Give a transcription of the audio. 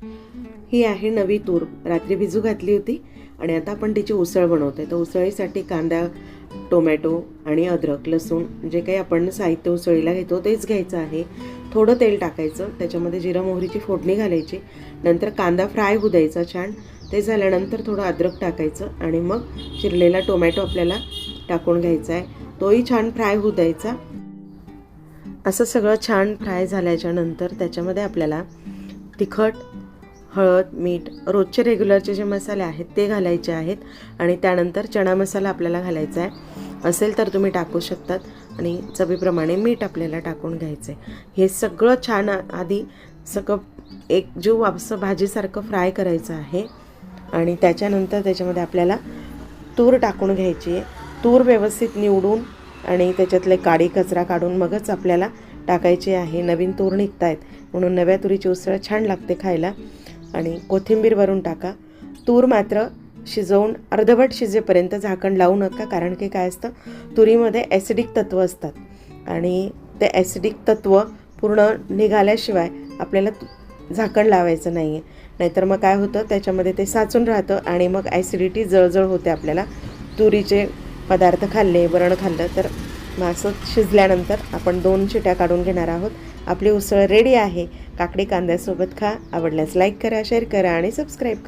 ही आहे नवी तूर, रात्री भिजू घातली होती आणि आता आपण तिची उसळ बनवतोय. तर उसळीसाठी कांदा, टोमॅटो आणि अद्रक, लसूण जे काही आपण साहित्य उसळीला घेतो तेच घ्यायचं आहे. थोडं तेल टाकायचं, त्याच्यामध्ये जिरं मोहरीची फोडणी घालायची, नंतर कांदा फ्राय होऊ द्यायचा छान. ते झाल्यानंतर थोडं अद्रक टाकायचं आणि मग चिरलेला टोमॅटो आपल्याला टाकून घ्यायचा आहे, तोही छान फ्राय होऊ द्यायचा. असं सगळं छान फ्राय झाल्याच्या नंतर त्याच्यामध्ये आपल्याला तिखट, हळद, मीठ, रोजचे रेग्युलरचे जे मसाले आहेत ते घालायचे आहेत आणि त्यानंतर चणा मसाला आपल्याला घालायचा आहे. असेल तर तुम्ही टाकू शकतात आणि चवीप्रमाणे मीठ आपल्याला टाकून घ्यायचं आहे. हे सगळं छान आधी सगळं एकजीव असं भाजीसारखं फ्राय करायचं आहे आणि त्याच्यानंतर त्याच्यामध्ये आपल्याला तूर टाकून घ्यायची आहे. तूर व्यवस्थित निवडून आणि त्याच्यातले काडी कचरा काढून मगच आपल्याला टाकायची आहे. नवीन तूर निघत आहेत म्हणून नव्या तुरीची उसळ छान लागते खायला. आणि कोथिंबीर वरून टाका. तूर मात्र शिजवून अर्धवट शिजेपर्यंत झाकण लावू नका, कारण की काय असतं, तुरीमध्ये ॲसिडिक तत्व असतात आणि ते ॲसिडिक तत्व पूर्ण निघाल्याशिवाय आपल्याला झाकण लावायचं नाही आहे. नाहीतर मग काय होतं, त्याच्यामध्ये ते साचून राहतं आणि मग ॲसिडिटी, जळजळ होते आपल्याला. तुरीचे पदार्थ खाल्ले, वरण खाल्लं तर असं शिजल्यानंतर आपण 2 शिट्या काढून घेणार आहोत. आपली उसळ रेडी आहे. काकडी कांद्यासोबत खा. आवडल्यास लाईक करा, शेअर करा आणि सबस्क्राईब करा.